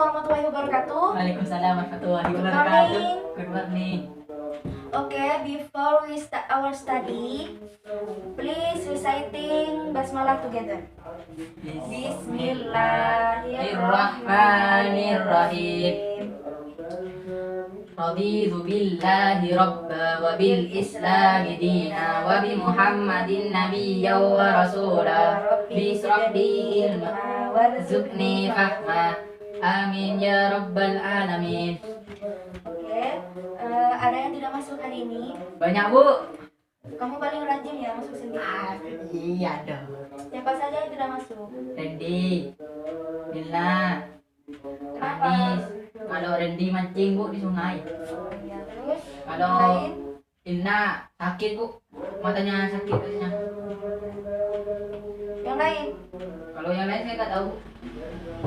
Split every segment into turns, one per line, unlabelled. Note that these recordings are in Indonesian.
warahmatullahi wabarakatuh.
Waalaikumsalam warahmatullahi
Good
wabarakatuh.
morning.
Good morning.
Okay, before we start our study, please reciting basmalah together.
Bismillahirrahmanirrahim. Raditu billahi rabba wa bil islami dina wa bi muhammadin nabiyya wa rasula bisrabbi ilma warzuqni fahma amin ya rabbal alamin.
Oke, ada yang tidak masuk hari ini?
Banyak bu.
Kamu paling rajin ya masuk sendiri.
Iya dong.
Siapa saja yang tidak masuk?
Randy, Lila,
Kenapa?
Anis. Kalau Randy mancing bu di sungai.
Ya, terus
Kalau
yang lain?
Lina sakit bu, matanya sakit katanya.
Yang lain?
Kalau yang lain saya nggak tahu.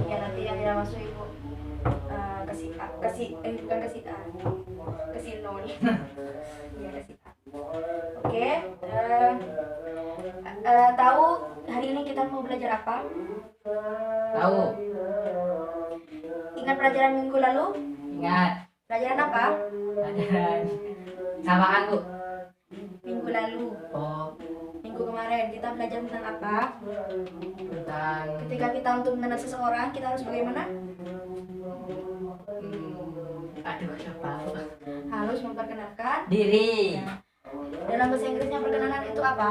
Ya nanti yang tidak masuk ibu kasih A, bukan kasih A, kasih nol. Ya kasih A. Oke, tahu hari ini kita mau belajar apa?
Tahu?
Ingat pelajaran minggu lalu?
Ingat?
Pelajaran apa?
Pelajaran samaan bu.
Minggu lalu.
Oh,
Minggu kemarin kita belajar tentang apa?
tentang
Ketika kita untuk mengenal seseorang, kita harus bagaimana?
aduh siapa bu?
Harus memperkenalkan
Diri.
Nah, dalam bahasa Inggrisnya perkenalan itu apa?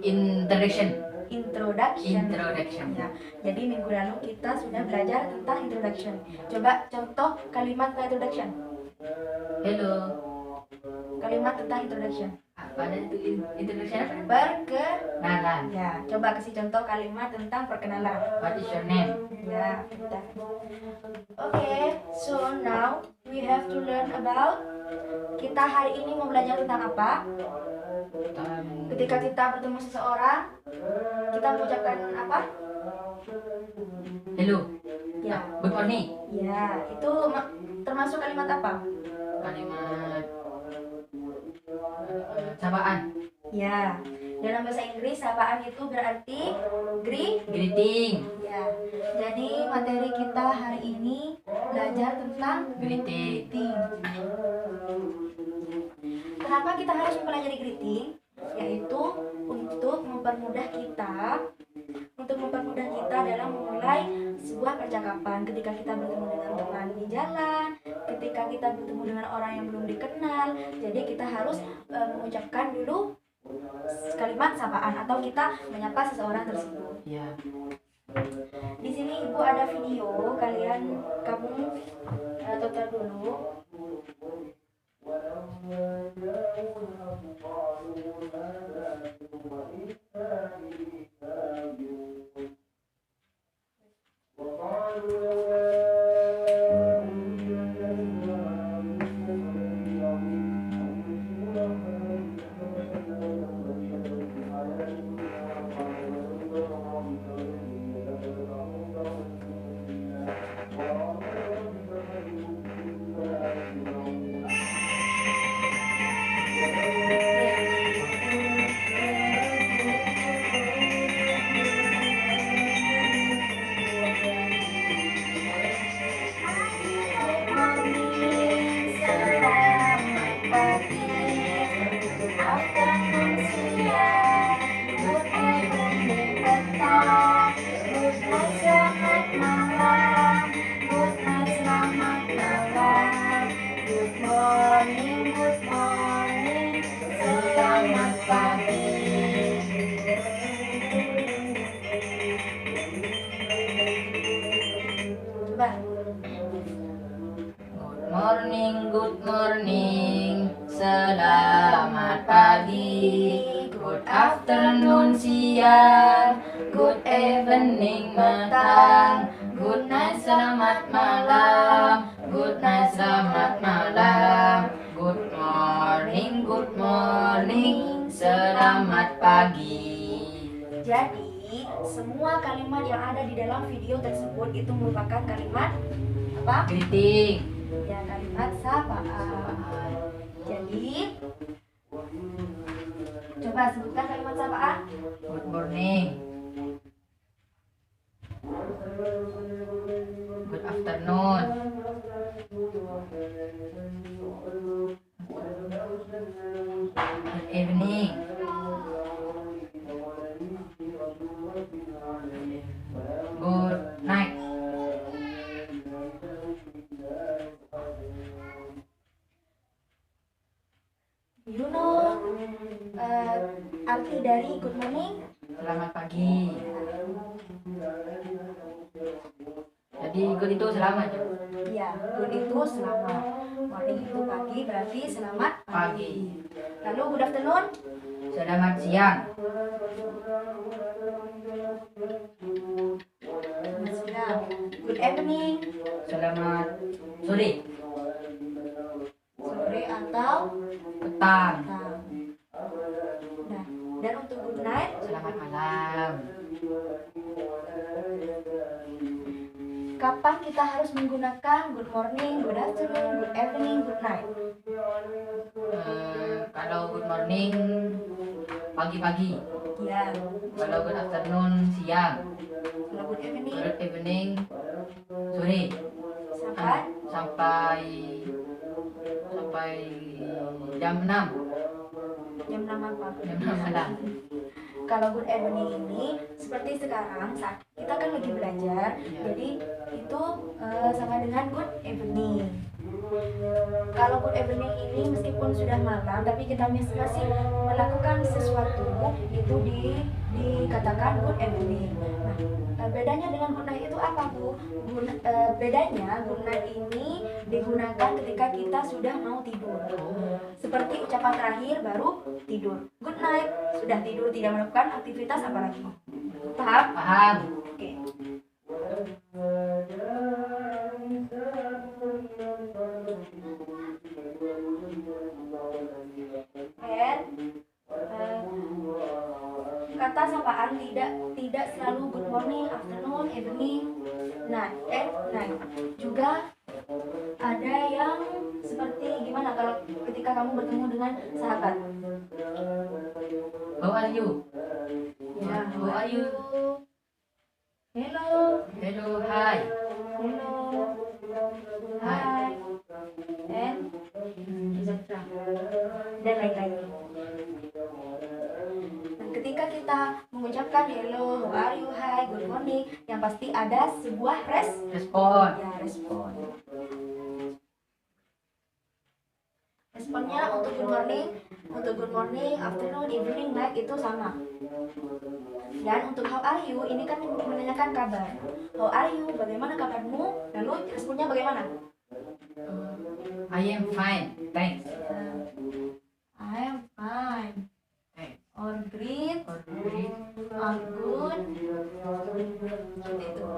Introduction.
Introduction. Ya. Jadi minggu lalu kita sudah belajar tentang introduction. Coba contoh kalimat introduction.
Hello.
Kalimat tentang introduction.
Apa ada itu introduction apa?
Perkenalan.
Nalan.
Ya, coba kasih contoh kalimat tentang perkenalan.
What is your name?
Ya, udah. Okay, so now we have to learn about, kita hari ini mau belajar tentang apa? Ketika kita bertemu seseorang, kita mengucapkan apa?
Hello.
Ya.
Good morning.
Ya, itu termasuk kalimat apa?
Kalimat sapaan.
Ya, dalam bahasa Inggris sapaan itu berarti
Greeting.
Ya, jadi materi kita hari ini belajar tentang
Greeting.
Kenapa kita harus mempelajari greeting? Yaitu untuk mempermudah kita dalam memulai sebuah percakapan. Ketika kita bertemu dengan teman di jalan, ketika kita bertemu dengan orang yang belum dikenal, jadi kita harus mengucapkan dulu kalimat sapaan atau kita menyapa seseorang tersebut.
Ya.
Di sini ibu ada video, kamu tonton dulu.
Good morning, selamat pagi. Good afternoon, siang. Good evening, petang. Good night, selamat malam. Good night, selamat malam. Good morning, selamat pagi.
Jadi, semua kalimat yang ada di dalam video tersebut itu merupakan kalimat apa?
Greeting.
Ya, kalimat sapaan. Jadi, coba sebutkan kalimat sapaan.
Good morning. selamat pagi. Jadi good itu selamat ya.
Iya, good itu selamat. Morning itu pagi, berarti selamat
Pagi.
Lalu good afternoon,
Selamat siang.
selamat siang. Good evening,
Selamat sore.
sore atau
Petang.
petang. Nah, dan untuk good night,
Selamat malam.
kapan kita harus menggunakan good morning, good afternoon, good evening, good night?
Kalau good morning pagi-pagi.
Ya,
Kalau good afternoon siang.
kalau good evening
Good evening sore.
sampai
Sampai jam 6.
jam 6 apa?
Jam 6 malam.
Kalau good evening ini seperti sekarang saat kita kan lagi belajar,
Ya.
jadi itu sama dengan good evening. Kalau good evening ini meskipun sudah malam, tapi kita masih melakukan sesuatu, itu dikatakan good evening. Nah, bedanya dengan good night itu apa, Bu? Bedanya good night ini digunakan ketika kita sudah mau tidur. Seperti ucapan terakhir baru tidur. Good night, sudah tidur, tidak melakukan aktivitas apalagi. Paham?
Paham?
Oke. And kata sapaan tidak selalu good morning, afternoon, evening, night, night. Juga ada yang seperti gimana kalau ketika kamu bertemu dengan sahabat?
How are you?
Ya,
How are you?
Hello,
Hello, hi.
hello, hi, and etc. Dan lain-lain. Dan ketika kita mengucapkan hello, how are you, hi, good morning, yang pasti ada sebuah
Respon.
respon. Responnya untuk good morning, afternoon, evening, night itu sama. Dan untuk how are you ini kan menanyakan kabar. How are you? Bagaimana kabarmu? Lalu responnya bagaimana?
I am fine. Thanks.
I am fine.
Thanks.
Or great.
Or great.
I'm good. Seperti itu.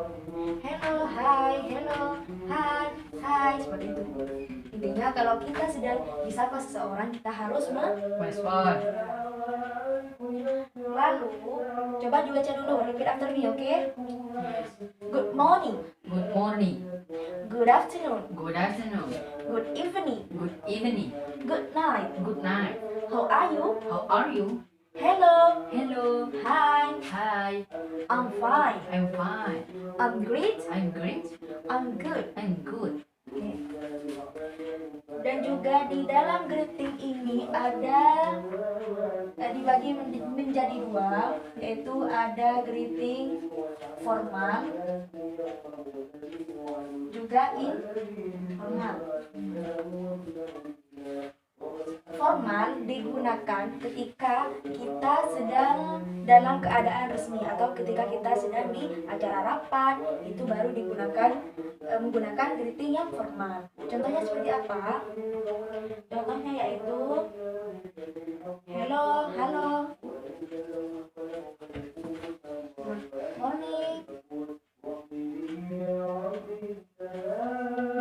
Hello, hi, hello, hi, hi. Seperti itu. Intinya kalau kita sedang disapa seseorang, kita harus
Respon.
Lalu, coba dibaca dulu, repeat after me, oke? Good morning,
Good morning.
good afternoon,
Good afternoon.
good evening,
Good evening.
good night.
Good night.
How are you?
How are you?
Hello,
Hello.
hi,
Hi.
I'm fine,
I'm fine.
I'm great,
I'm great.
I'm good.
I'm good.
Oke. Dan juga di dalam greeting ini ada dibagi menjadi dua, yaitu ada greeting formal juga informal. Formal digunakan ketika kita sedang dalam keadaan resmi atau ketika kita sedang di acara rapat, itu baru menggunakan greeting yang formal. Contohnya seperti apa? Contohnya yaitu hello, halo, good morning,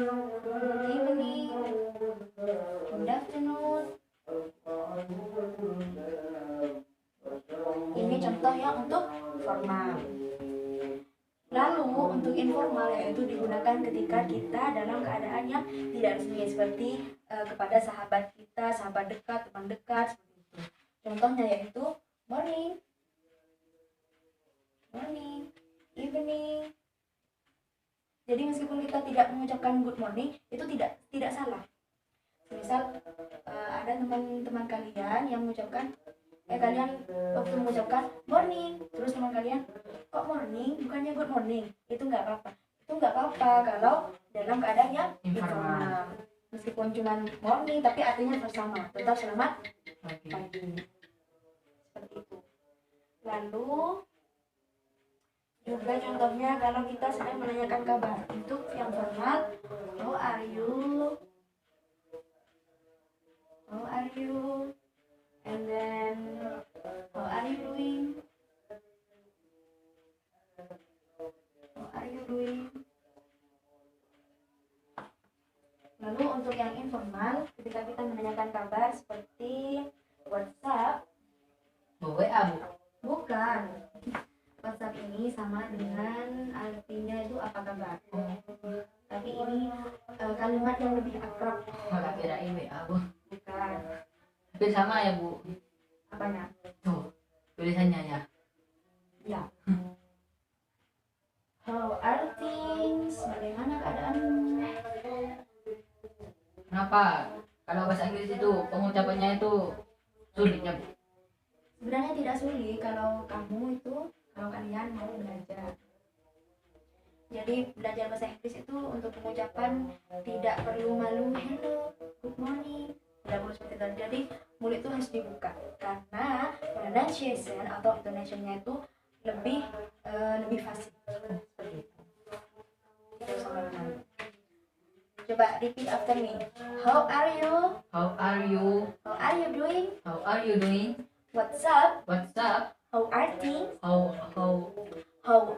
good evening, good afternoon. Ini contohnya untuk formal. Lalu untuk informal yaitu digunakan ketika kita dalam keadaan yang tidak resmi seperti kepada sahabat kita, sahabat dekat, teman dekat seperti itu. Contohnya yaitu morning, morning, evening. Jadi meskipun kita tidak mengucapkan good morning itu tidak salah. Misal ada teman-teman kalian yang mengucapkan kalian waktu mengucapkan morning, terus teman kalian kok morning bukannya good morning, itu nggak apa-apa kalau dalam keadaan yang informal. Meskipun cuma morning tapi artinya bersama, tetap selamat pagi. Seperti itu. Lalu Juga contohnya kalau kita sedang menanyakan kabar. Untuk yang formal, how are you? How are you? And then, how are you doing? How are you doing? Lalu untuk yang informal, ketika kita menanyakan kabar seperti WhatsApp,
WA Bu.
bukan. WhatsApp ini sama dengan artinya itu apa kabar. Tapi ini kalimat yang lebih akrab.
Malah kirain WA Bu.
Bukan.
Hampir sama ya Bu.
Apanya?
Tuh tulisannya ya.
Ya. How are things? Bagaimana keadaanmu?
Kenapa? Kalau bahasa Inggris itu pengucapannya itu sulitnya Bu.
Sebenarnya tidak sulit kalau kalian mau belajar. Jadi belajar bahasa Inggris itu untuk pengucapan tidak perlu malu, hello, good morning, tidak perlu seperti itu. Jadi mulut itu harus dibuka karena pronunciation atau intonation-nya itu lebih fasih. Seperti itu. Tidak usah malu-malu. Coba repeat after me. How are you?
How are you?
How are you doing?
How are you doing?
What's up?
What's up?
How are things?
How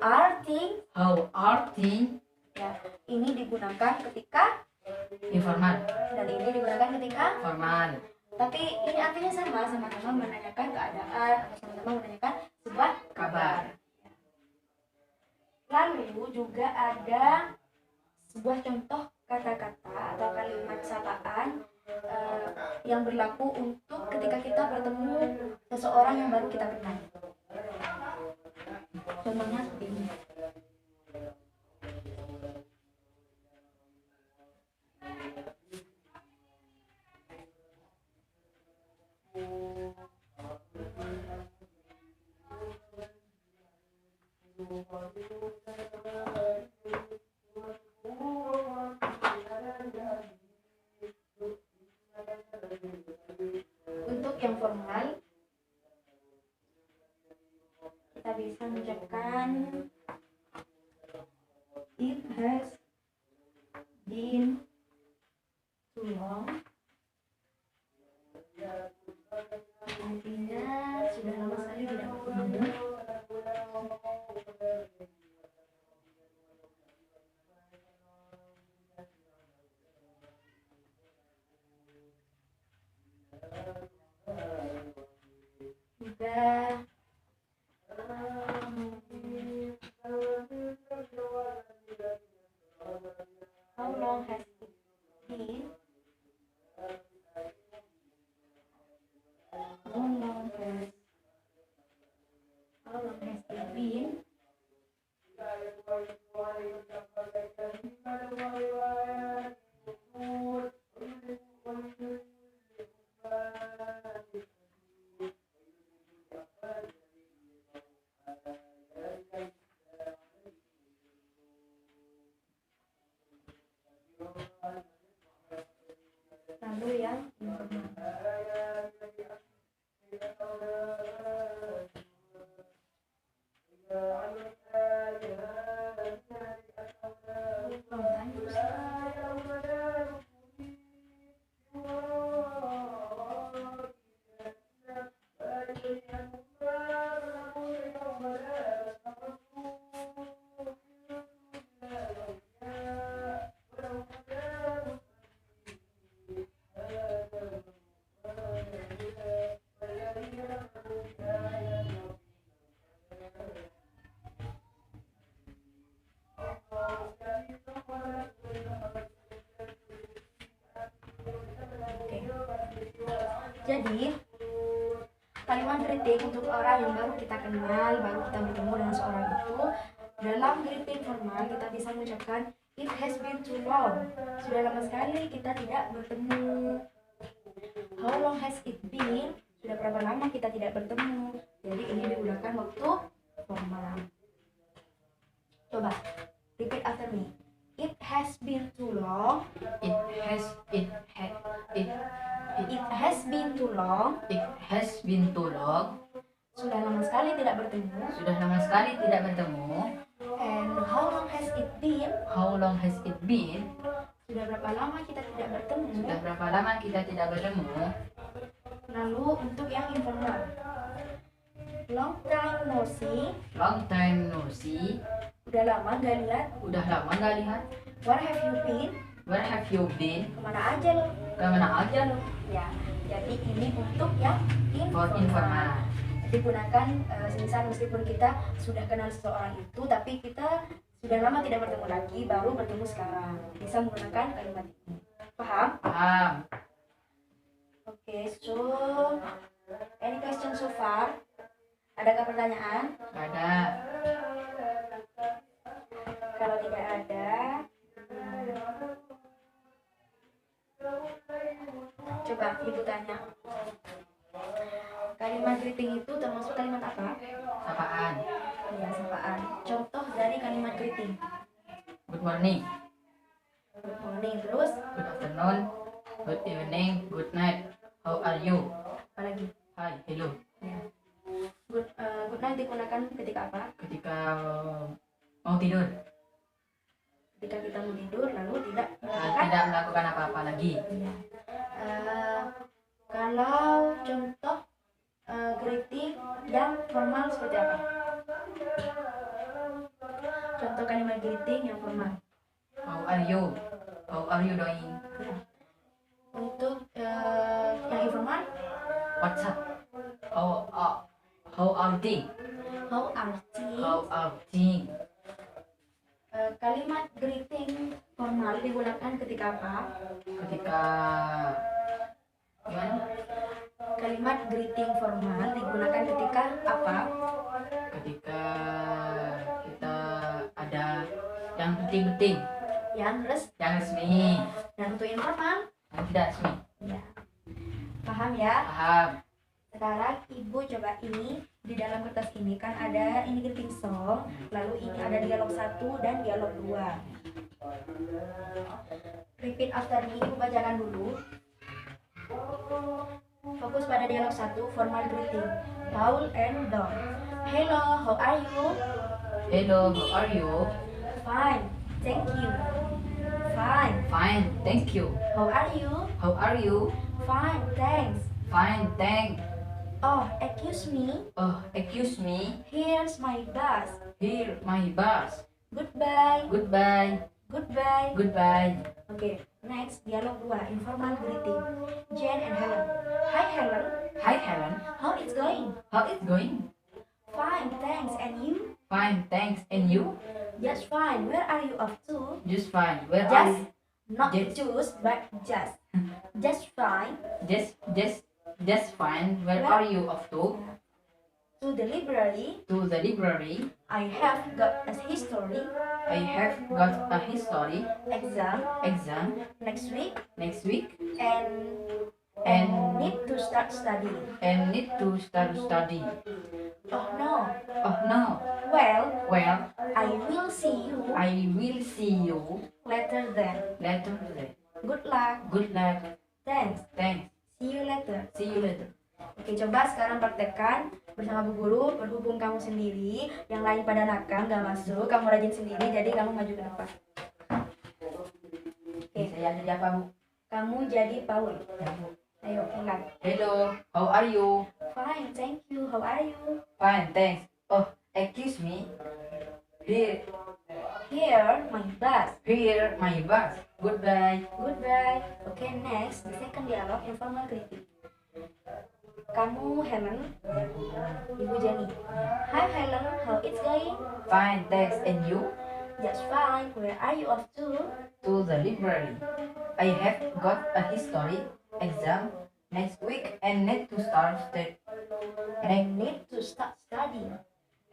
Are things?
how are things?
Ya, ini digunakan ketika
Informal,
dan ini digunakan ketika.
formal.
Tapi ini artinya sama-sama menanyakan keadaan atau sama-sama menanyakan sebuah
Kabar.
Lalu juga ada sebuah contoh kata-kata atau kalimat sapaan yang berlaku untuk ketika kita bertemu seseorang yang baru kita kenal. Contohnya seperti ini. Untuk yang formal, kita bisa mengucapkan it has been too long. Artinya sudah lama sekali tidak bertemu. Juga how long has it been? How long has it been? Lalu yang informal. Jadi kalimat greeting untuk orang yang baru kita kenal, baru kita bertemu dengan seorang itu, dalam greeting formal kita bisa mengucapkan it has been too long. Sudah lama sekali kita tidak bertemu. How long has it been? Sudah berapa lama kita tidak bertemu. Jadi ini digunakan waktu formal. Coba repeat after me. It has been too long.
It
has been too long.
It has been too long.
Sudah lama sekali tidak bertemu.
Sudah lama sekali tidak bertemu.
How long has it been?
How long has it been?
Sudah berapa lama kita tidak bertemu?
Sudah berapa lama kita tidak bertemu?
Lalu untuk yang informal, long time no see.
Long time no see.
Udah lama gak lihat.
Udah lama nggak lihat.
Where have you been?
Where have you been?
Kemana aja lo?
Kemana aja lo?
Ya, jadi ini untuk yang
For informal.
Digunakan semisal meskipun kita sudah kenal seseorang itu, tapi kita sudah lama tidak bertemu lagi, baru bertemu sekarang, bisa menggunakan kalimat ini. Paham?
Paham.
Oke, so any question so far? Adakah pertanyaan?
Ada.
Kalau tidak ada, coba ibu tanya. Kalimat greeting itu termasuk kalimat apa?
Apaan?
Ya, sapaan. Contoh dari kalimat greeting.
Good morning.
Good morning. Terus
Good afternoon. Good evening. Good night. How are you?
apalagi?
Hi. Hello.
Ya. Good night digunakan ketika apa?
Ketika mau tidur.
Ketika kita mau tidur lalu tidak melakukan.
Tidak melakukan apa-apa lagi.
Ya. Kalau contoh greeting yang formal seperti apa? Contoh kalimat greeting yang formal.
How are you? How are you doing?
Ya. Untuk yang informal,
What's up? How are things?
how are things?
How are things?
Kalimat greeting formal digunakan ketika apa?
Ketika gimana?
Kalimat greeting formal digunakan ketika apa?
Ketika kita ada yang penting-penting,
Yang
yang resmi,
dan untuk informal,
yang tidak resmi.
ya. Paham ya?
Paham?
Sekarang ibu coba ini di dalam kertas ini kan ada ini greeting song, lalu ini ada dialog 1 dan dialog 2. Repeat after me, ibu bacakan dulu. Fokus pada dialog 1, formal greeting. Paul and Dawn. Hello, how are you?
Hello, how are you?
Fine, thank you. Fine.
Fine, thank you.
How are you?
How are you?
Fine, thanks.
Fine, thanks.
Oh, excuse me.
Oh, excuse me.
Here's my bus.
Here, my bus.
Goodbye.
Goodbye.
Goodbye.
Goodbye.
Oke, next dialog 2, informal greeting. Jen and Helen. Hi Helen,
Hi, Helen.
how it's going?
How it's going?
Fine, thanks. And you?
Fine, thanks. And you?
Just fine. Where are you off to?
Just fine. Where are
Just,
you?
not
Just.
choose, but just. Just fine.
Just fine. Where are you off to?
To the library.
To the library.
I have got a history
I have got a history
exam
next week
and
and
need to start studying.
need to start study.
Oh no.
Oh no.
Well,
Well,
I will see you
I will see you
later then.
later today.
Good luck.
Good luck.
Thanks.
Thanks.
See you later.
See you later.
Oke, coba sekarang praktekkan bersama Bu Guru. Berhubung kamu sendiri, yang lain pada nakal nggak masuk, kamu rajin sendiri, jadi kamu maju ke depan. Oke,
Saya jadi apa, Bu?
kamu jadi Paul.
Ya, Bu.
Ayo, mulai.
Hello, how are you?
Fine, thank you. How are you?
Fine, thanks. Oh, excuse me. Here,
Here, my bus.
here, my bus. Goodbye.
Goodbye. Oke, next, the second dialog, informal greeting. Kamu Helen, Ibu Jenny. Hi Helen, how it's going?
Fine, thanks. And you?
Just fine. Where are you off to?
To the library. I have got a history exam next week and need to start study.
I need to start studying.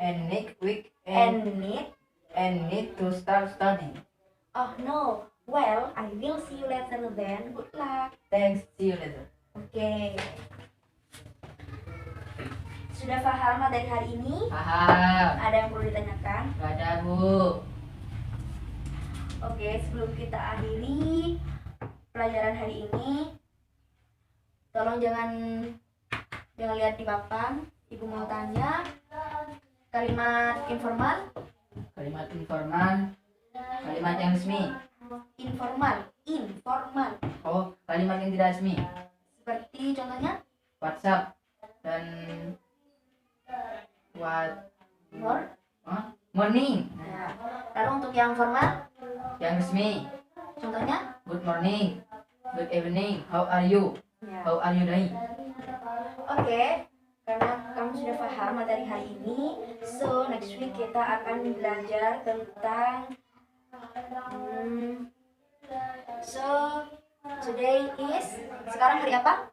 And next week
And
and need to start studying.
oh no. Well, I will see you later then. Good luck.
Thanks. See you later.
Oke. Sudah paham materi hari ini?
Paham.
Ada yang perlu ditanyakan?
Gak ada, Bu.
Oke, sebelum kita akhiri pelajaran hari ini, tolong jangan lihat di papan. Ibu mau tanya kalimat informal.
Kalimat informal, kalimat yang resmi.
Informal, informal.
Oh, kalimat yang tidak resmi.
Seperti contohnya
WhatsApp dan
more.
morning.
Ya. Lalu untuk yang formal,
Yang resmi,
contohnya
good morning, good evening, how are you?
ya.
How are you doing?
Oke, karena kamu sudah paham materi hari ini, so next week kita akan belajar tentang so today is, sekarang hari apa?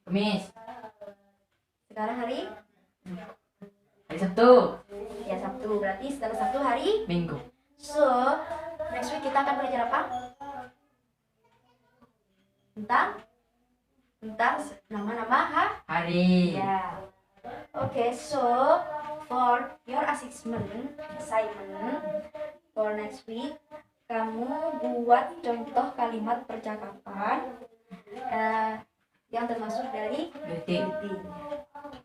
Kamis,
Sekarang hari
hari Sabtu,
ya Sabtu, berarti setelah Sabtu hari.
Minggu.
So next week kita akan belajar apa? Tentang nama-nama
Hari.
ya. Oke, so for your assignment for next week, kamu buat contoh kalimat percakapan yang termasuk dari
Greeting.
greeting.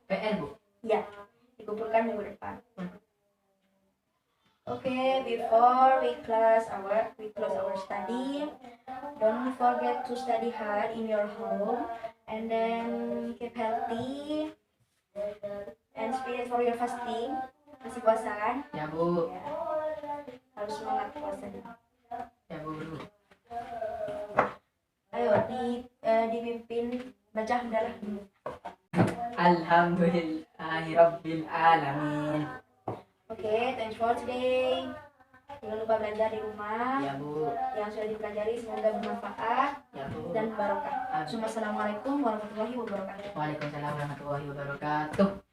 PR, Bu.
Ya, dikumpulkan minggu depan. Okay, before we close our study, don't forget to study hard in your home, and then keep healthy and spirit for your fasting. Masih puasa kan?
Ya, Bu.
Ya. Harus semangat puasanya.
Ya, Bu.
Ayo dipimpin baca hamdalah dulu.
Alhamdulillahi Rabbil Alamin.
Oke, thanks for today. Jangan lupa belajar di rumah.
Ya, Bu.
Yang sudah dipelajari semoga bermanfaat
Ya, Bu.
dan barokah. Assalamualaikum warahmatullahi wabarakatuh.
Waalaikumsalam warahmatullahi wabarakatuh.